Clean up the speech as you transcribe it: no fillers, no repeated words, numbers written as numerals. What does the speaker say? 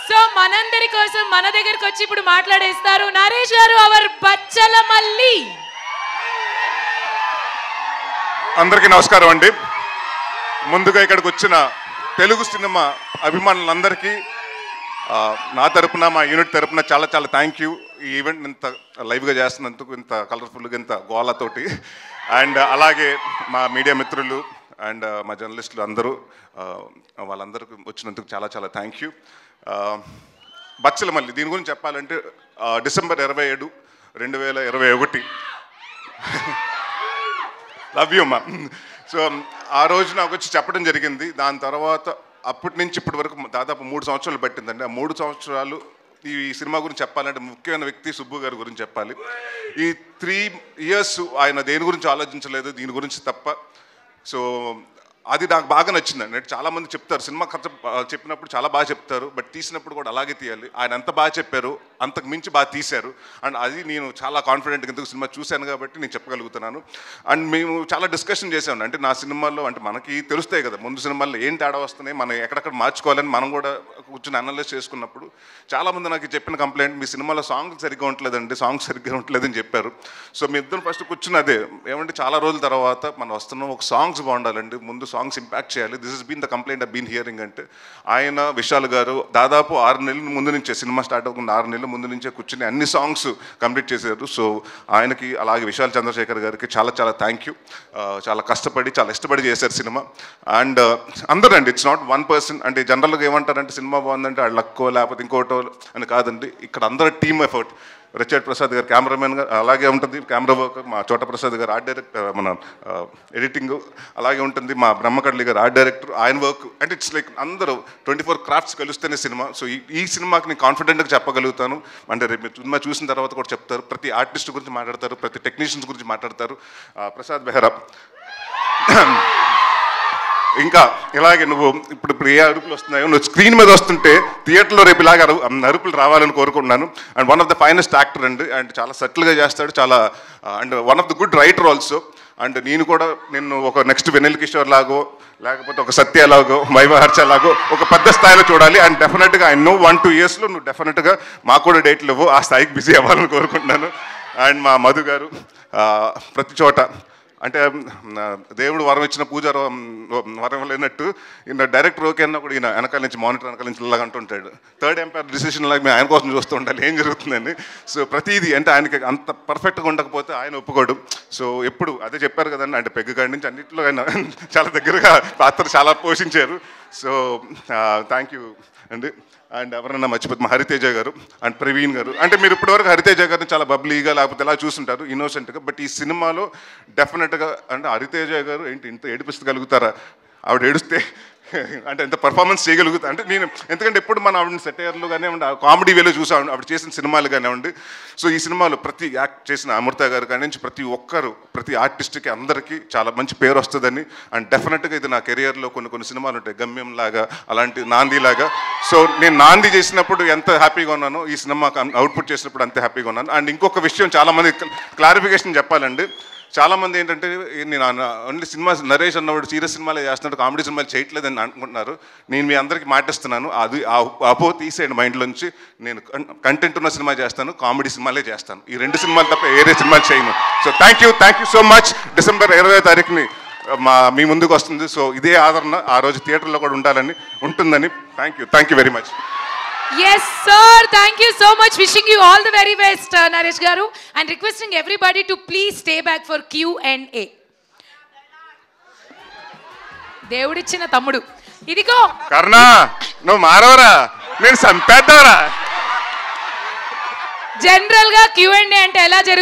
So మనందరి కోసం మన దగ్గరికి వచ్చి ఇప్పుడు మాట్లాడేస్తారు నరేష్ గారు, అవర్ బచ్చలమల్లి. అందరికీ నమస్కారం అండి. ముందుగా ఇక్కడికి వచ్చిన తెలుగు సినిమా అభిమానులందరికీ నా తరపున, మా యూనిట్ తరపున చాలా చాలా థ్యాంక్ యూ. ఈ ఈవెంట్ ఇంత లైవ్గా చేస్తున్నందుకు, ఇంత కలర్ఫుల్గా, ఇంత గోళతోటి. అండ్ అలాగే మా మీడియా మిత్రులు అండ్ మా జర్నలిస్టులు అందరూ, వాళ్ళందరికీ వచ్చినందుకు చాలా చాలా థ్యాంక్ యూ. బచ్చలమల్లి దీని గురించి చెప్పాలంటే డిసెంబర్ 27, 2021 లవ్ యూ అమ్మా. సో ఆ రోజు నాకు వచ్చి చెప్పడం జరిగింది. దాని తర్వాత అప్పటి నుంచి ఇప్పటి వరకు దాదాపు 3 సంవత్సరాలు పట్టిందండి. ఆ 3 సంవత్సరాలు ఈ సినిమా గురించి చెప్పాలంటే ముఖ్యమైన వ్యక్తి సుబ్బు గారి గురించి చెప్పాలి. ఈ 3 years ఆయన దేని గురించి ఆలోచించలేదు, దీని గురించి తప్ప. సో అది నాకు బాగా నచ్చిందండి. చాలామంది చెప్తారు సినిమా కథ చెప్పినప్పుడు చాలా బాగా చెప్తారు, బట్ తీసినప్పుడు కూడా అలాగే తీయాలి. ఆయన ఎంత బాగా చెప్పారు, అంతకు మించి బాగా తీశారు. అండ్ అది నేను చాలా కాన్ఫిడెంట్గా ఎందుకు సినిమా చూశాను కాబట్టి నేను చెప్పగలుగుతున్నాను. అండ్ మేము చాలా డిస్కషన్ చేసాము. అంటే నా సినిమాల్లో అంటే మనకి తెలుస్తాయి కదా ముందు సినిమాల్లో ఏం తేడా వస్తున్నాయి, మనం ఎక్కడెక్కడ మార్చుకోవాలని మనం కూడా కూర్చొని అనలైజ్ చేసుకున్నప్పుడు చాలామంది నాకు చెప్పిన కంప్లైంట్, మీ సినిమాలో సాంగ్స్ సరిగ్గా ఉండలేదండి, సాంగ్స్ సరిగ్గా ఉండలేదని చెప్పారు. సో మీ ఇద్దరు ఫస్ట్ కూర్చుని అదే ఏమంటే చాలా రోజుల తర్వాత మనం వస్తున్నాం, ఒక సాంగ్స్ బాగుండాలండి, ముందు సాంగ్స్ ఇంపాక్ట్ చేయాలి. This is been the complaint I been hearing. అంటే ఆయన విశాల్ గారు దాదాపు 6 నెలల ముందు నుంచే, సినిమా స్టార్ట్ అవ్వకుండా 6 నెలల ముందు నుంచే కూర్చుని అన్ని సాంగ్స్ కంప్లీట్ చేశారు. సో ఆయనకి అలాగే విశాల్ చంద్రశేఖర్ గారికి చాలా చాలా థ్యాంక్ యూ. చాలా కష్టపడి చాలా ఇష్టపడి చేశారు సినిమా. అండ్ అందరూ అండి, ఇట్స్ నాట్ వన్ పర్సన్. అంటే జనరల్గా ఏమంటారంటే సినిమా బాగుందంటే వాళ్ళ లక్కో లేకపోతే ఇంకోటో అని కాదండి. ఇక్కడ అందరూ టీమ్ ఎఫర్ట్. రిచర్డ్ ప్రసాద్ గారు కెమెరామెన్ గారు అలాగే ఉంటుంది, కెమెరా వర్క్. మా చోట ప్రసాద్ గారు ఆర్ట్ డైరెక్టర్, మన ఎడిటింగ్ అలాగే ఉంటుంది. మా బ్రహ్మకడ్లి గారు ఆర్ట్ డైరెక్టర్, ఆయన వర్క్. అంటే ఇట్స్ లైక్ అందరూ 24 క్రాఫ్ట్స్ కలిస్తేనే సినిమా. సో ఈ సినిమాకి నేను కాన్ఫిడెంట్గా చెప్పగలుగుతాను. అంటే రేపు సినిమా చూసిన తర్వాత కూడా చెప్తారు, ప్రతి ఆర్టిస్ట్ గురించి మాట్లాడతారు, ప్రతి టెక్నీషియన్స్ గురించి మాట్లాడతారు. ప్రసాద్ బెహ్రా ఇంకా ఇలాగే నువ్వు ఇప్పుడు ఏ అరుపులు వస్తున్నాయో, నువ్వు స్క్రీన్ మీద వస్తుంటే థియేటర్లో రేపు ఇలాగ అరుపులు రావాలని కోరుకుంటున్నాను. And one of the finest actor అండి. అండ్ చాలా సటిల్గా చేస్తాడు, చాలా and one of the good writer also. And నేను కూడా నిన్ను ఒక నెక్స్ట్ వెన్నెల కిషోర్ లాగో, లేకపోతే ఒక సత్య లాగో, వైవహర్ష లాగో ఒక పెద్ద స్థాయిలో చూడాలి. అండ్ డెఫినెట్గా ఐ నో 1-2 yearsలో నువ్వు డెఫినెట్గా మాకు కూడా డేట్లు ఇవ్వు, ఆ స్థాయికి బిజీ అవ్వాలని కోరుకుంటున్నాను. అండ్ మా మధు గారు ప్రతి చోట అంటే దేవుడు వరం ఇచ్చిన పూజ వరం లేనట్టు ఈయన డైరెక్టర్ ఓకే అన్నా కూడా ఈయన వెనకాల నుంచి మానిటర్ వెనకాల నుంచి ఇలాగ అంటుంటాడు. థర్డ్ ఎంపైర్ డిసిషన్ లాగా మేము ఆయన కోసం చూస్తూ ఉండాలి ఏం జరుగుతుందని. సో ప్రతిదీ అంటే ఆయనకి అంత పర్ఫెక్ట్గా ఉండకపోతే ఆయన ఒప్పుకోడు. సో ఎప్పుడు అదే చెప్పారు కదండి, అంటే పెగ్గు కాడి నుంచి అన్నింటిలో ఆయన చాలా దగ్గరగా పాత్ర చాలా పోషించారు. సో థ్యాంక్ యూ అండి. అండ్ ఎవరన్నా మర్చిపోతే మా హరితేజ గారు అండ్ ప్రవీణ్ గారు. అంటే మీరు ఇప్పటివరకు హరితేజ గారిని చాలా బబ్లీగా లేకపోతే ఎలా చూస్తుంటారు, ఇన్నోసెంట్గా. బట్ ఈ సినిమాలో డెఫినెట్గా అంటే హరితేజ గారు ఏంటి ఇంత ఏడిపిస్తగలుగుతారా, ఆవిడ ఏడుస్తే అంటే ఎంత పర్ఫార్మెన్స్ చేయగలుగుతా అంటే నేను, ఎందుకంటే ఎప్పుడు మనం ఆవిడని సెటైర్లు కానివ్వండి, కామెడీ వేలో చూసాం ఆవిడ చేసిన సినిమాలు కానివ్వండి. సో ఈ సినిమాలో ప్రతి యాక్ట్ చేసిన అమృత గారు కానీ నుంచి ప్రతి ఒక్కరు, ప్రతి ఆర్టిస్ట్కి అందరికీ చాలా మంచి పేరు వస్తుందని. అండ్ డెఫినెట్గా ఇది నా కెరియర్లో కొన్ని సినిమాలు ఉంటాయి, గమ్యం లాగా, అలాంటి నాంది లాగా. సో నేను నాంది చేసినప్పుడు ఎంత హ్యాపీగా ఉన్నానో ఈ సినిమాకి అవుట్పుట్ చేసినప్పుడు అంతే హ్యాపీగా ఉన్నాను. అండ్ ఇంకొక విషయం చాలామంది క్లారిఫికేషన్ చెప్పాలండి. చాలామంది ఏంటంటే నేను ఓన్లీ సినిమా నరేష్ అన్నవాడు సీరియస్ సినిమాలే చేస్తున్నాడు, కామెడీ సినిమాలు చేయట్లేదని అనుకుంటున్నారు. నేను మీ అందరికీ మాటిస్తున్నాను, అది అపో తీసేయండి మైండ్లోంచి. నేను కంటెంట్ ఉన్న సినిమా చేస్తాను, కామెడీ సినిమాలే చేస్తాను. ఈ 2 సినిమాలు తప్ప వేరే సినిమాలు చేయను. So thank you so much. December 20వ తారీఖుని మీ ముందుకు వస్తుంది. సో ఇదే ఆదరణ ఆ రోజు థియేటర్లో కూడా ఉంటుందని. Thank you very much. Yes sir, thank you so much. Wishing you all the very best Naresh garu, and requesting everybody to please stay back for Q&A. దేవుడిచ్చిన తమ్ముడు ఇదిగో కర్ణా, నువ్వు మారవరా, నేను సంపేద్దావరా. జనరల్ గా Q&A అంటే ఎలా జరుగుతుంది?